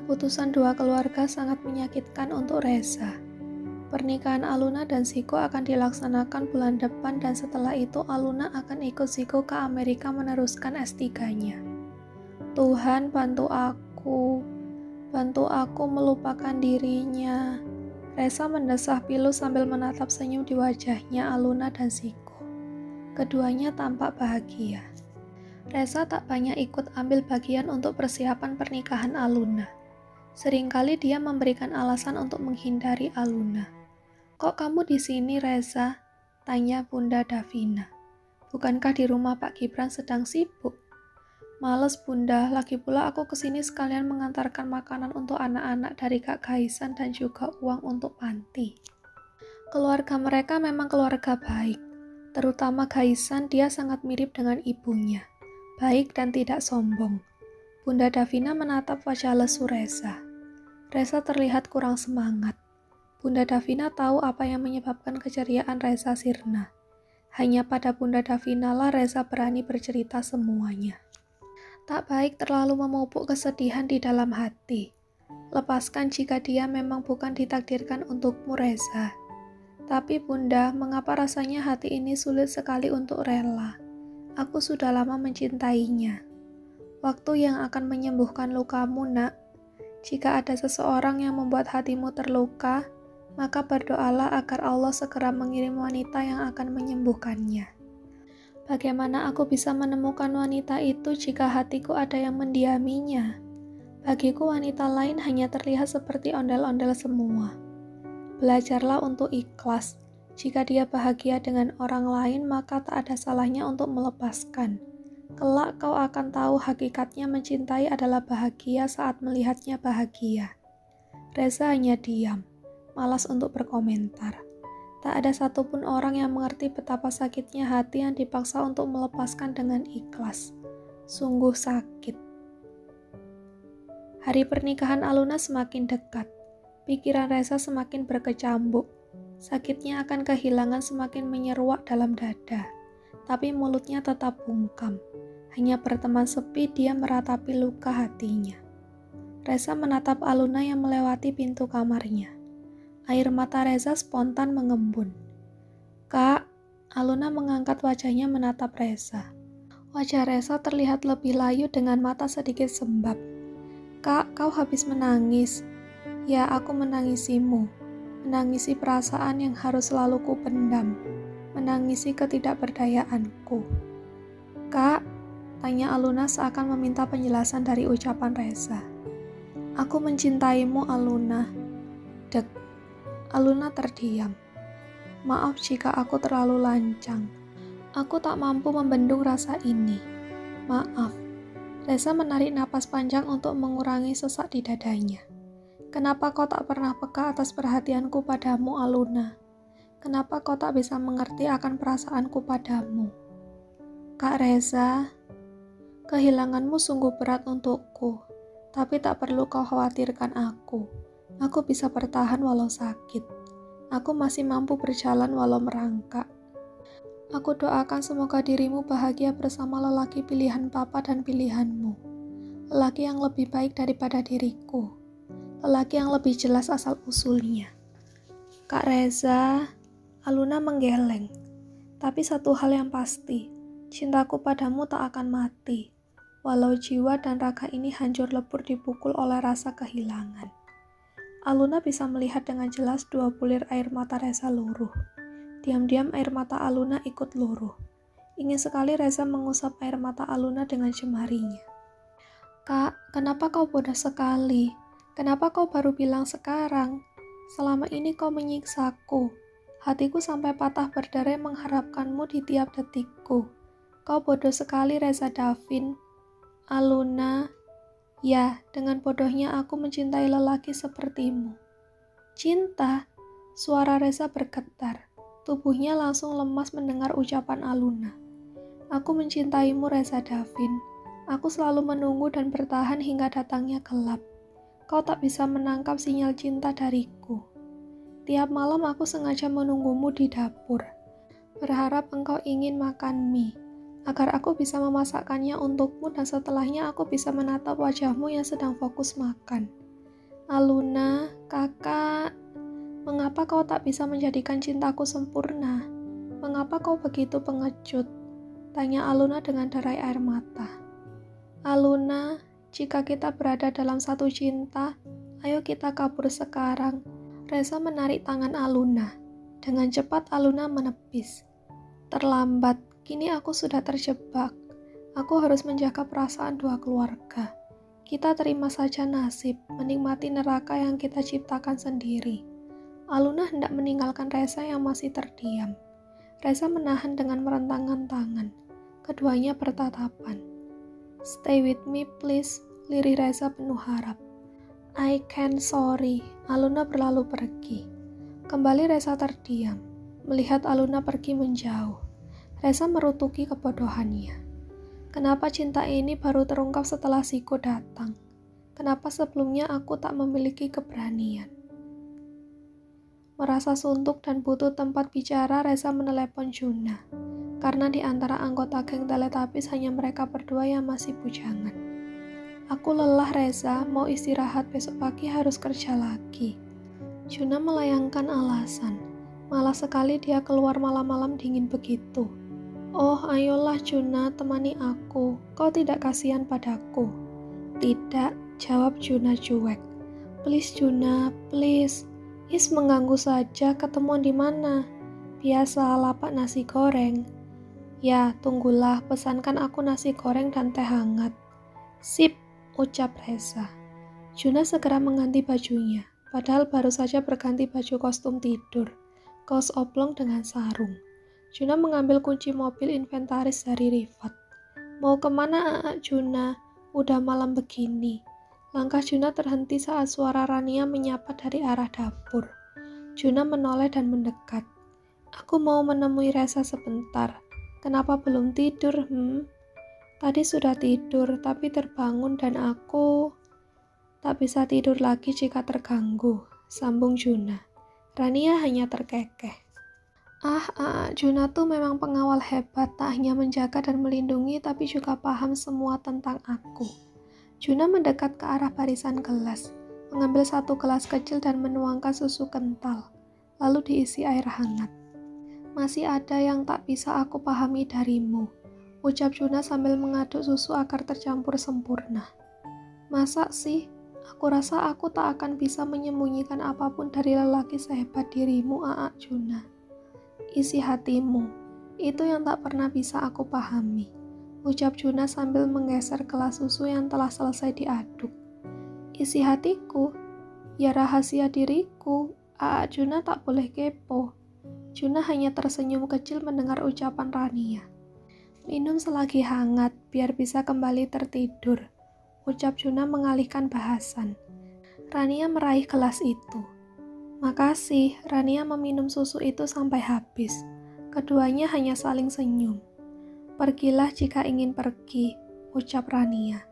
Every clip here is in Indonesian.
Keputusan dua keluarga sangat menyakitkan untuk Reza. Pernikahan Aluna dan Ziko akan dilaksanakan bulan depan dan setelah itu Aluna akan ikut Ziko ke Amerika meneruskan S3-nya. Tuhan, bantu aku melupakan dirinya. Reza mendesah pilu sambil menatap senyum di wajahnya Aluna dan Ziko. Keduanya tampak bahagia. Reza tak banyak ikut ambil bagian untuk persiapan pernikahan Aluna. Seringkali dia memberikan alasan untuk menghindari Aluna. "Kok kamu di sini, Reza?" tanya Bunda Davina. "Bukankah di rumah Pak Gibran sedang sibuk?" "Males, Bunda, lagi pula aku kesini sekalian mengantarkan makanan untuk anak-anak dari Kak Gaisan dan juga uang untuk panti." Keluarga mereka memang keluarga baik. Terutama Gaisan, dia sangat mirip dengan ibunya. Baik dan tidak sombong. Bunda Davina menatap wajah lesu Reza. Reza terlihat kurang semangat. Bunda Davina tahu apa yang menyebabkan keceriaan Reza sirna. Hanya pada Bunda Davina lah Reza berani bercerita semuanya. Tak baik terlalu memupuk kesedihan di dalam hati. Lepaskan jika dia memang bukan ditakdirkan untukmu, Reza. Tapi Bunda, mengapa rasanya hati ini sulit sekali untuk rela? Aku sudah lama mencintainya. Waktu yang akan menyembuhkan lukamu, Nak. Jika ada seseorang yang membuat hatimu terluka, maka berdoalah agar Allah segera mengirim wanita yang akan menyembuhkannya. Bagaimana aku bisa menemukan wanita itu jika hatiku ada yang mendiaminya? Bagiku wanita lain hanya terlihat seperti ondel-ondel semua. Belajarlah untuk ikhlas. Jika dia bahagia dengan orang lain, maka tak ada salahnya untuk melepaskan. Kelak kau akan tahu hakikatnya mencintai adalah bahagia saat melihatnya bahagia. Reza hanya diam, malas untuk berkomentar. Tak ada satupun orang yang mengerti betapa sakitnya hati yang dipaksa untuk melepaskan dengan ikhlas. Sungguh sakit. Hari pernikahan Aluna semakin dekat. Pikiran Reza semakin berkecambuk. Sakitnya akan kehilangan semakin menyeruak dalam dada. Tapi mulutnya tetap bungkam. Hanya berteman sepi dia meratapi luka hatinya. Reza menatap Aluna yang melewati pintu kamarnya. Air mata Reza spontan mengembun. "Kak," Aluna mengangkat wajahnya menatap Reza. Wajah Reza terlihat lebih layu dengan mata sedikit sembab. "Kak, kau habis menangis." "Ya, aku menangisimu. Menangisi perasaan yang harus selalu kupendam. Menangisi ketidakberdayaanku." "Kak," tanya Aluna seakan meminta penjelasan dari ucapan Reza. "Aku mencintaimu, Aluna." Dek. Aluna terdiam. "Maaf jika aku terlalu lancang. Aku tak mampu membendung rasa ini. Maaf." Reza menarik napas panjang untuk mengurangi sesak di dadanya. "Kenapa kau tak pernah peka atas perhatianku padamu, Aluna? Kenapa kau tak bisa mengerti akan perasaanku padamu?" "Kak Reza, kehilanganmu sungguh berat untukku, tapi tak perlu kau khawatirkan aku. Aku bisa bertahan walau sakit. Aku masih mampu berjalan walau merangkak. Aku doakan semoga dirimu bahagia bersama lelaki pilihan papa dan pilihanmu. Lelaki yang lebih baik daripada diriku. Lelaki yang lebih jelas asal-usulnya." "Kak Reza," Aluna menggeleng. "Tapi satu hal yang pasti, cintaku padamu tak akan mati, walau jiwa dan raga ini hancur lebur dipukul oleh rasa kehilangan." Aluna bisa melihat dengan jelas dua bulir air mata Reza luruh. Diam-diam air mata Aluna ikut luruh. Ingin sekali Reza mengusap air mata Aluna dengan jemarinya. "Kak, kenapa kau bodoh sekali? Kenapa kau baru bilang sekarang? Selama ini kau menyiksaku. Hatiku sampai patah berderai mengharapkanmu di tiap detikku. Kau bodoh sekali, Reza Davin." "Aluna, ya, dengan bodohnya aku mencintai lelaki sepertimu." "Cinta?" Suara Reza bergetar. Tubuhnya langsung lemas mendengar ucapan Aluna. "Aku mencintaimu, Reza Davin. Aku selalu menunggu dan bertahan hingga datangnya gelap. Kau tak bisa menangkap sinyal cinta dariku. Tiap malam aku sengaja menunggumu di dapur. Berharap engkau ingin makan mie, agar aku bisa memasakkannya untukmu dan setelahnya aku bisa menatap wajahmu yang sedang fokus makan. Aluna, kakak, mengapa kau tak bisa menjadikan cintaku sempurna? Mengapa kau begitu pengecut? Tanya Aluna dengan derai air mata. Aluna, jika kita berada dalam satu cinta, ayo kita kabur sekarang. Reza menarik tangan Aluna. Dengan cepat Aluna menepis. Terlambat, kini aku sudah terjebak. Aku harus menjaga perasaan dua keluarga. Kita terima saja nasib, menikmati neraka yang kita ciptakan sendiri. Aluna hendak meninggalkan Reza yang masih terdiam. Reza menahan dengan merentangkan tangan. Keduanya bertatapan. Stay with me please, lirih Reza penuh harap. I can't, sorry. Aluna berlalu pergi. Kembali Reza terdiam. Melihat Aluna pergi menjauh. Reza merutuki kebodohannya. Kenapa cinta ini baru terungkap setelah Ziko datang? Kenapa sebelumnya aku tak memiliki keberanian? Merasa suntuk dan butuh tempat bicara, Reza menelepon Juna. Karena di antara anggota geng Teletubbies hanya mereka berdua yang masih bujangan. Aku lelah Reza, mau istirahat, besok pagi harus kerja lagi. Juna melayangkan alasan. Malah sekali dia keluar malam-malam dingin begitu. Oh, ayolah Juna, temani aku. Kau tidak kasihan padaku? Tidak, jawab Juna cuek. Please Juna, please. Is mengganggu saja, ketemuan di mana? Biasa, lapak nasi goreng. Ya, tunggulah, pesankan aku nasi goreng dan teh hangat. Sip, ucap Reza. Juna segera mengganti bajunya, padahal baru saja berganti baju kostum tidur, kaos oblong dengan sarung. Juna mengambil kunci mobil inventaris dari Rifat. Mau kemana Juna? Udah malam begini. Langkah Juna terhenti saat suara Rania menyapa dari arah dapur. Juna menoleh dan mendekat. Aku mau menemui Reza sebentar. Kenapa belum tidur? Tadi sudah tidur, tapi terbangun dan aku tak bisa tidur lagi jika terganggu, sambung Juna. Rania hanya terkekeh. Juna tuh memang pengawal hebat, tak hanya menjaga dan melindungi, tapi juga paham semua tentang aku. Juna mendekat ke arah barisan gelas, mengambil satu gelas kecil dan menuangkan susu kental, lalu diisi air hangat. Masih ada yang tak bisa aku pahami darimu, ucap Juna sambil mengaduk susu agar tercampur sempurna. Masa sih? Aku rasa aku tak akan bisa menyembunyikan apapun dari lelaki sehebat dirimu, Juna. Isi hatimu, itu yang tak pernah bisa aku pahami, ucap Juna sambil menggeser gelas susu yang telah selesai diaduk. Isi hatiku? Ya rahasia diriku, Juna tak boleh kepo. Juna hanya tersenyum kecil mendengar ucapan Rania. Minum selagi hangat, biar bisa kembali tertidur, ucap Juna mengalihkan bahasan. Rania meraih gelas itu. Makasih, Rania meminum susu itu sampai habis. Keduanya hanya saling senyum. Pergilah jika ingin pergi, ucap Rania.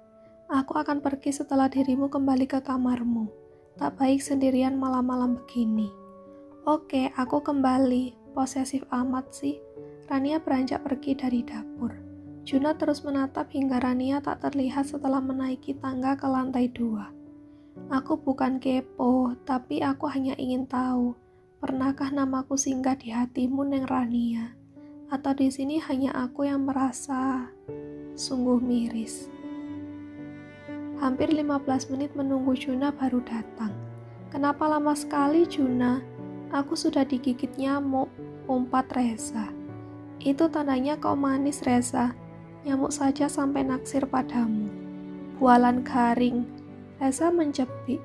Aku akan pergi setelah dirimu kembali ke kamarmu. Tak baik sendirian malam-malam begini. Oke, aku kembali. Posesif amat sih. Rania beranjak pergi dari dapur. Juna terus menatap hingga Rania tak terlihat setelah menaiki tangga ke lantai 2. Aku bukan kepo, tapi aku hanya ingin tahu, pernahkah namaku singgah di hatimu, Neng Rania? Atau di sini hanya aku yang merasa sungguh miris. Hampir 15 menit menunggu Juna baru datang. Kenapa lama sekali, Juna? Aku sudah digigit nyamuk, umpat Reza. Itu tandanya kau manis, Reza. Nyamuk saja sampai naksir padamu. Bualan garing. Reza menjepit.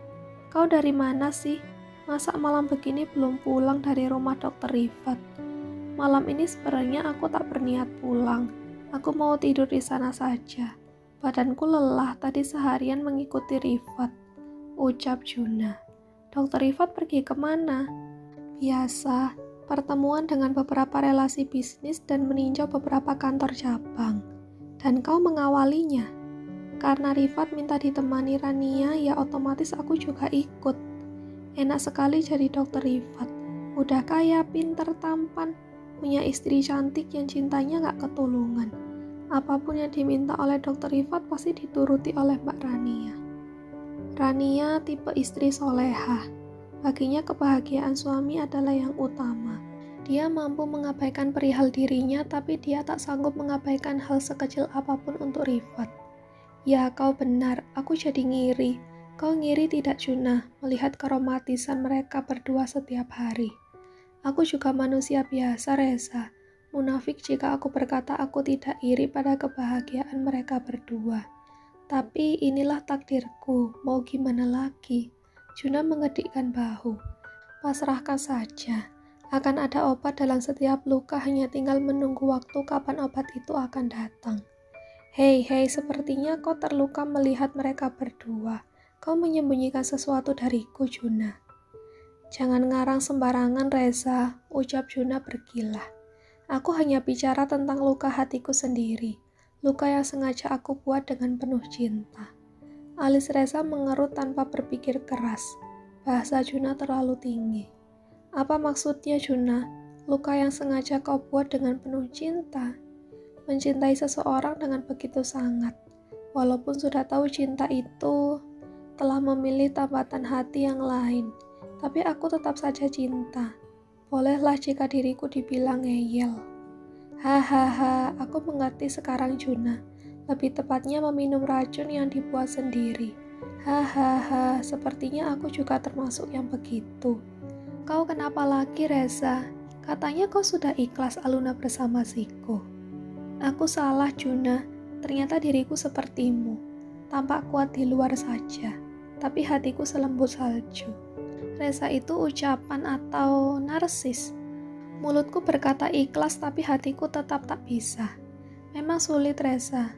Kau dari mana sih? Masa malam begini belum pulang dari rumah Dokter Rifat? Malam ini sebenarnya aku tak berniat pulang. Aku mau tidur di sana saja. Badanku lelah tadi seharian mengikuti Rifat, ucap Juna. Dokter Rifat pergi kemana? Biasa, pertemuan dengan beberapa relasi bisnis dan meninjau beberapa kantor cabang. Dan kau mengawalinya. Karena Rifat minta ditemani Rania, ya otomatis aku juga ikut. Enak sekali jadi dokter Rifat. Udah kaya, pinter, tampan, punya istri cantik yang cintanya gak ketulungan. Apapun yang diminta oleh dokter Rifat pasti dituruti oleh Mbak Rania. Rania tipe istri soleha. Baginya kebahagiaan suami adalah yang utama. Dia mampu mengabaikan perihal dirinya, tapi dia tak sanggup mengabaikan hal sekecil apapun untuk Rifat. Ya, kau benar, aku jadi ngiri. Kau ngiri tidak, Junah, melihat keromantisan mereka berdua setiap hari. Aku juga manusia biasa, Reza. Munafik jika aku berkata aku tidak iri pada kebahagiaan mereka berdua. Tapi inilah takdirku, mau gimana lagi? Junah mengedikkan bahu. Pasrahkan saja. Akan ada obat dalam setiap luka, hanya tinggal menunggu waktu kapan obat itu akan datang. Hei, sepertinya kau terluka melihat mereka berdua. Kau menyembunyikan sesuatu dariku, Junah. Jangan ngarang sembarangan, Reza, ucap Junah bergilah. Aku hanya bicara tentang luka hatiku sendiri. Luka yang sengaja aku buat dengan penuh cinta. Alis Reza mengerut tanpa berpikir keras. Bahasa Junah terlalu tinggi. Apa maksudnya, Junah? Luka yang sengaja kau buat dengan penuh cinta. Mencintai seseorang dengan begitu sangat. Walaupun sudah tahu cinta itu telah memilih tambatan hati yang lain. Tapi aku tetap saja cinta. Bolehlah jika diriku dibilang ngeyel. Hahaha, aku mengerti sekarang, Junah. Lebih tepatnya meminum racun yang dibuat sendiri. Hahaha, sepertinya aku juga termasuk yang begitu. Kau kenapa lagi, Reza? Katanya kau sudah ikhlas Aluna bersama Ziko. Aku salah, Junah. Ternyata diriku sepertimu. Tampak kuat di luar saja, tapi hatiku selembut salju. Reza itu ucapan atau narsis? Mulutku berkata ikhlas, tapi hatiku tetap tak bisa. Memang sulit, Reza.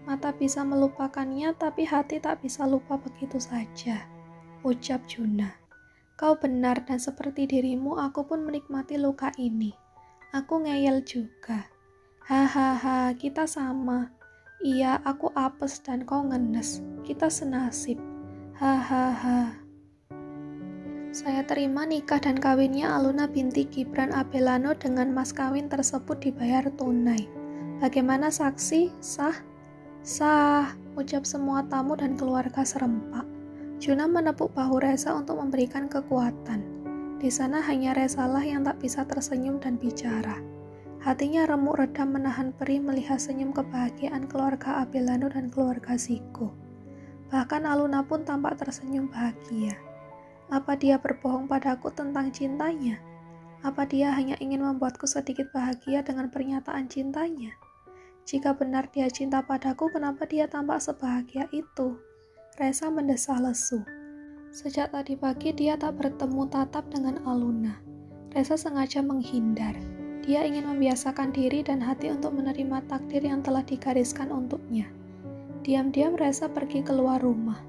Mata bisa melupakannya, tapi hati tak bisa lupa begitu saja, ucap Junah. Kau benar, dan seperti dirimu, aku pun menikmati luka ini. Aku ngeyel juga. Hahaha, kita sama. Iya, aku apes dan kau ngenes. Kita senasib. Hahaha. Saya terima nikah dan kawinnya Aluna binti Gibran Abellano dengan mas kawin tersebut dibayar tunai. Bagaimana saksi? Sah? Sah, ucap semua tamu dan keluarga serempak. Junah menepuk bahu Reza untuk memberikan kekuatan. Di sana hanya Rezalah yang tak bisa tersenyum dan bicara. Hatinya remuk redam menahan perih melihat senyum kebahagiaan keluarga Abellano dan keluarga Ziko. Bahkan Aluna pun tampak tersenyum bahagia. Apa dia berbohong padaku tentang cintanya? Apa dia hanya ingin membuatku sedikit bahagia dengan pernyataan cintanya? Jika benar dia cinta padaku, kenapa dia tampak sebahagia itu? Reza mendesah lesu. Sejak tadi pagi dia tak bertemu tatap dengan Aluna. Reza sengaja menghindar. Dia ingin membiasakan diri dan hati untuk menerima takdir yang telah digariskan untuknya. Diam-diam Reza pergi keluar rumah.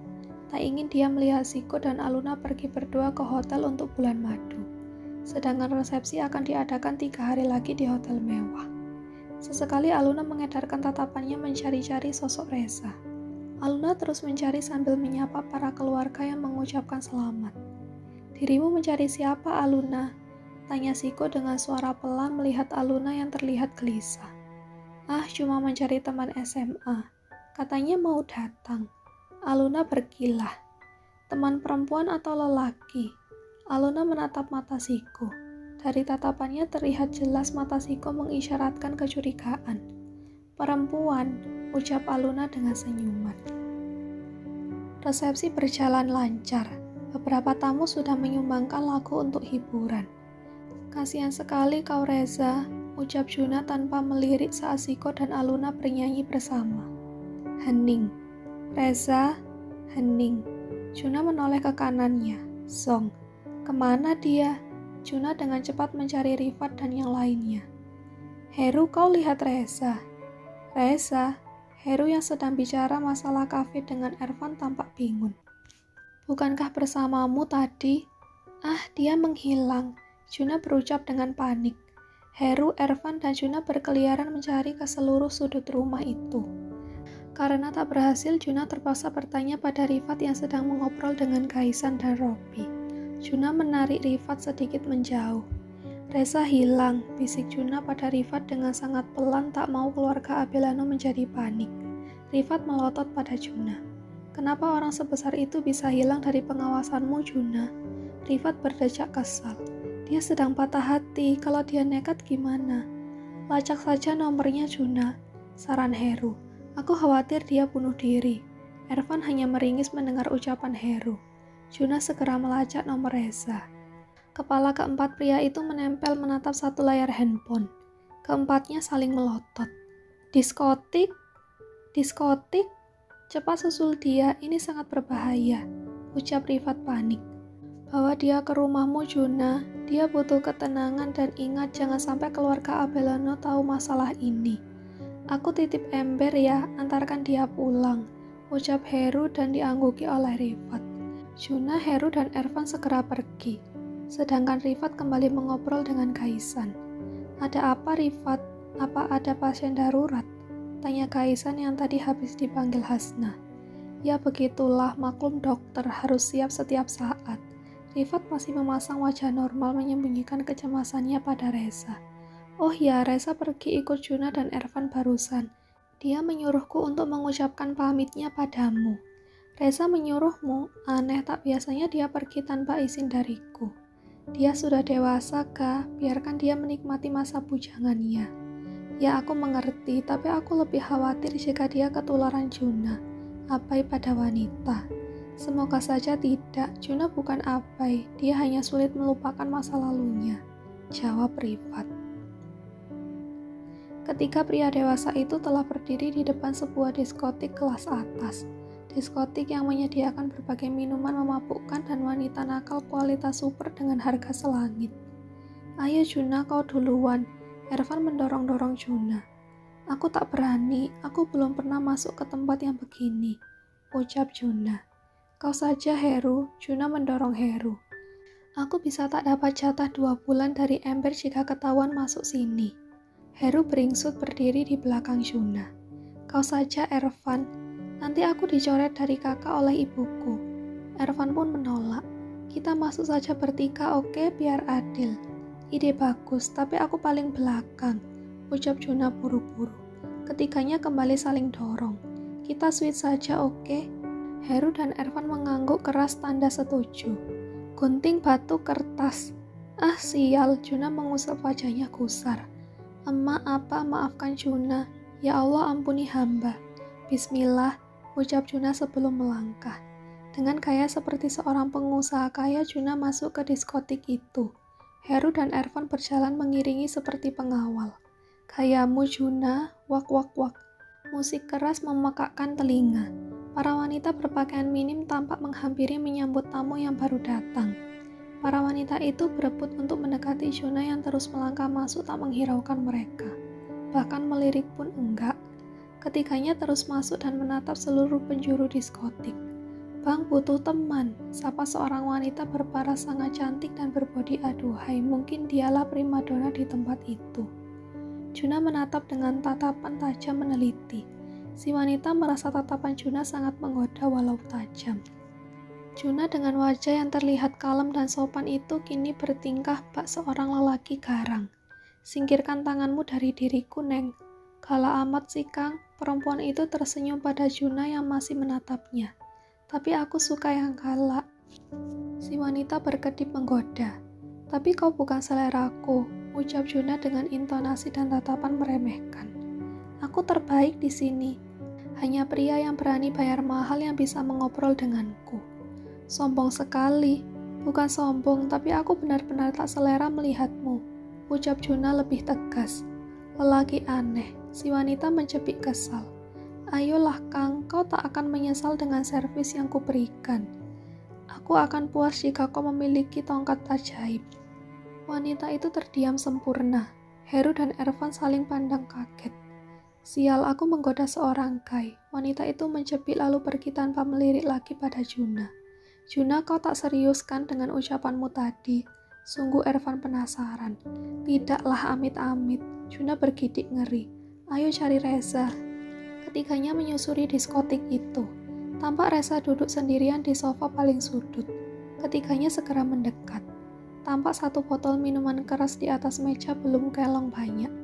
Tak ingin dia melihat Ziko dan Aluna pergi berdua ke hotel untuk bulan madu. Sedangkan resepsi akan diadakan 3 hari lagi di hotel mewah. Sesekali Aluna mengedarkan tatapannya mencari-cari sosok Reza. Aluna terus mencari sambil menyapa para keluarga yang mengucapkan selamat. Dirimu mencari siapa, Aluna? Tanya Ziko dengan suara pelan melihat Aluna yang terlihat gelisah. Ah, cuma mencari teman SMA. Katanya mau datang. Aluna berkilah. Teman perempuan atau lelaki? Aluna menatap mata Ziko. Dari tatapannya terlihat jelas mata Ziko mengisyaratkan kecurigaan. Perempuan, ucap Aluna dengan senyuman. Resepsi berjalan lancar. Beberapa tamu sudah menyumbangkan lagu untuk hiburan. Kasihan sekali kau, Reza, ucap Junah tanpa melirik saat Ziko dan Aluna bernyanyi bersama. Hening. Reza, hening. Junah menoleh ke kanannya. Zong. Kemana dia? Junah dengan cepat mencari Rifat dan yang lainnya. Heru, kau lihat Reza. Reza, Heru yang sedang bicara masalah kafe dengan Ervan tampak bingung. Bukankah bersamamu tadi? Ah, dia menghilang. Junah berucap dengan panik. Heru, Ervan, dan Junah berkeliaran mencari ke seluruh sudut rumah itu. Karena tak berhasil, Junah terpaksa bertanya pada Rifat yang sedang mengobrol dengan Kaisan dan Robi. Junah menarik Rifat sedikit menjauh. Reza hilang, bisik Junah pada Rifat dengan sangat pelan, tak mau keluarga Abellano menjadi panik. Rifat melotot pada Junah. Kenapa orang sebesar itu bisa hilang dari pengawasanmu, Juna? Rifat berdecak kesal. Dia sedang patah hati, kalau dia nekat gimana? Lacak saja nomornya, Juna, saran Heru. Aku khawatir dia bunuh diri. Ervan hanya meringis mendengar ucapan Heru. Juna segera melacak nomor Reza. Kepala keempat pria itu menempel menatap satu layar handphone. Keempatnya saling melotot. Diskotik? Diskotik? Cepat susul dia, ini sangat berbahaya, ucap Rifat panik. Bawa dia ke rumahmu, Juna. Dia butuh ketenangan dan ingat jangan sampai keluarga Abelano tahu masalah ini. Aku titip ember ya, antarkan dia pulang, ucap Heru dan diangguki oleh Rifat. Juna, Heru, dan Ervan segera pergi. Sedangkan Rifat kembali mengobrol dengan Kaisan. Ada apa, Rifat? Apa ada pasien darurat? Tanya Kaisan yang tadi habis dipanggil Hasna. Ya begitulah, maklum dokter harus siap setiap saat. Rifat masih memasang wajah normal menyembunyikan kecemasannya pada Reza. Oh ya, Reza pergi ikut Juna dan Ervan barusan. Dia menyuruhku untuk mengucapkan pamitnya padamu. Reza menyuruhmu? Aneh, tak biasanya dia pergi tanpa izin dariku. Dia sudah dewasa, Kak. Biarkan dia menikmati masa bujangannya. Ya, aku mengerti, tapi aku lebih khawatir jika dia ketularan Juna. Abai pada wanita. Semoga saja tidak. Juna bukan abai, dia hanya sulit melupakan masa lalunya, jawab Rifat. Ketika pria dewasa itu telah berdiri di depan sebuah diskotik kelas atas. Diskotik yang menyediakan berbagai minuman memabukkan dan wanita nakal kualitas super dengan harga selangit. Ayo Juna, kau duluan. Ervan mendorong-dorong Juna. Aku tak berani, aku belum pernah masuk ke tempat yang begini, ucap Juna. Kau saja Heru, Juna mendorong Heru. Aku bisa tak dapat jatah 2 bulan dari ember jika ketahuan masuk sini. Heru beringsut berdiri di belakang Juna. Kau saja Ervan, nanti aku dicoret dari kakak oleh ibuku. Ervan pun menolak. Kita masuk saja bertiga, oke, biar adil. Ide bagus, tapi aku paling belakang, ucap Juna buru-buru. Ketiganya kembali saling dorong. Kita sweet saja, oke? Heru dan Ervan mengangguk keras tanda setuju. Gunting batu kertas. Ah sial, Juna mengusap wajahnya gusar. Emak apa, maafkan Juna. Ya Allah ampuni hamba. Bismillah, ucap Juna sebelum melangkah. Dengan gaya seperti seorang pengusaha kaya, Juna masuk ke diskotik itu. Heru dan Ervan berjalan mengiringi seperti pengawal. Gayamu Juna, wak wak wak. Musik keras memekakkan telinga. Para wanita berpakaian minim tampak menghampiri menyambut tamu yang baru datang. Para wanita itu berebut untuk mendekati Juna yang terus melangkah masuk tak menghiraukan mereka. Bahkan melirik pun enggak. Ketiganya terus masuk dan menatap seluruh penjuru diskotik. Bang butuh teman, sapa seorang wanita berparas sangat cantik dan berbodi aduhai, mungkin dialah primadona di tempat itu. Juna menatap dengan tatapan tajam meneliti. Si wanita merasa tatapan Juna sangat menggoda walau tajam. Juna dengan wajah yang terlihat kalem dan sopan itu kini bertingkah bak seorang lelaki garang. Singkirkan tanganmu dari diriku, Neng. Gala amat sih, Kang. Perempuan itu tersenyum pada Juna yang masih menatapnya. Tapi aku suka yang galak. Si wanita berkedip menggoda. Tapi kau bukan seleraku, ucap Juna dengan intonasi dan tatapan meremehkan. Aku terbaik di sini. Hanya pria yang berani bayar mahal yang bisa mengobrol denganku. Sombong sekali. Bukan sombong, tapi aku benar-benar tak selera melihatmu, ucap Juna lebih tegas. Lelaki aneh, si wanita mencepik kesal. Ayolah Kang, kau tak akan menyesal dengan servis yang kuberikan. Aku akan puas jika kau memiliki tongkat ajaib. Wanita itu terdiam sempurna. Heru dan Ervan saling pandang kaget. Sial, aku menggoda seorang kai. Wanita itu mencepik lalu pergi tanpa melirik lagi pada Juna. Juna, kau tak serius kan dengan ucapanmu tadi? Sungguh Ervan penasaran. Tidaklah amit-amit. Juna bergidik ngeri. Ayo cari Reza. Ketiganya menyusuri diskotik itu. Tampak Reza duduk sendirian di sofa paling sudut. Ketiganya segera mendekat. Tampak satu botol minuman keras di atas meja belum kelong banyak.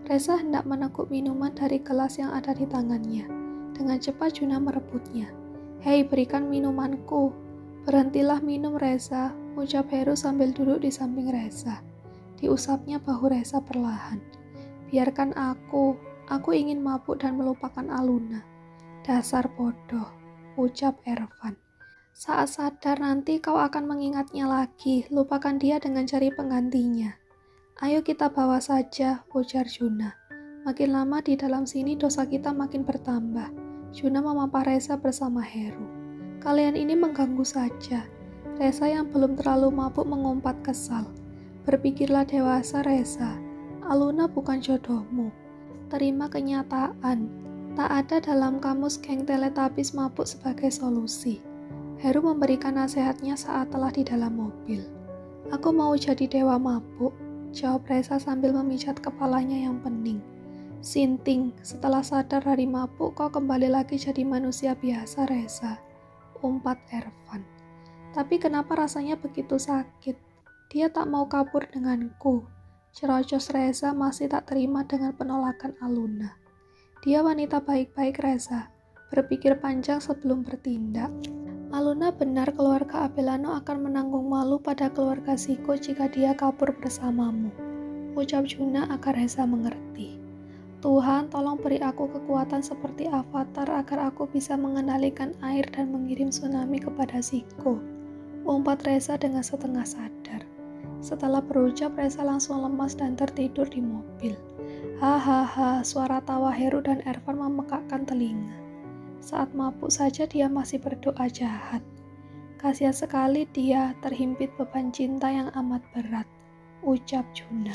Reza hendak meneguk minuman dari gelas yang ada di tangannya. Dengan cepat Juna merebutnya. Hei, berikan minumanku. Berhentilah minum, Reza, ucap Heru sambil duduk di samping Reza. Diusapnya bahu Reza perlahan. Biarkan aku ingin mabuk dan melupakan Aluna. Dasar bodoh, ucap Ervan. Saat sadar nanti kau akan mengingatnya lagi, lupakan dia dengan cari penggantinya. Ayo kita bawa saja, ujar Juna. Makin lama di dalam sini dosa kita makin bertambah. Juna memapah Reza bersama Heru. Kalian ini mengganggu saja. Reza yang belum terlalu mabuk mengumpat kesal. Berpikirlah dewasa, Reza. Aluna bukan jodohmu. Terima kenyataan. Tak ada dalam kamus geng Teletubbies mabuk sebagai solusi. Heru memberikan nasihatnya saat telah di dalam mobil. Aku mau jadi dewa mabuk, jawab Reza sambil memijat kepalanya yang pening. Sinting, setelah sadar dari mabuk kau kembali lagi jadi manusia biasa, Reza, umpat Ervan. Tapi kenapa rasanya begitu sakit? Dia tak mau kabur denganku. Cerocos Reza masih tak terima dengan penolakan Aluna. Dia wanita baik-baik, Reza. Berpikir panjang sebelum bertindak. Aluna benar keluarga Abelano akan menanggung malu pada keluarga Ziko jika dia kabur bersamamu. Ucap Juna agar Reza mengerti. Tuhan, tolong beri aku kekuatan seperti Avatar agar aku bisa mengendalikan air dan mengirim tsunami kepada Ziko. Umpat Reza dengan setengah sadar. Setelah berucap, Reza langsung lemas dan tertidur di mobil. Hahaha, suara tawa Heru dan Ervan memekakkan telinga. Saat mabuk saja dia masih berdoa jahat. Kasihan sekali dia terhimpit beban cinta yang amat berat, ucap Juna.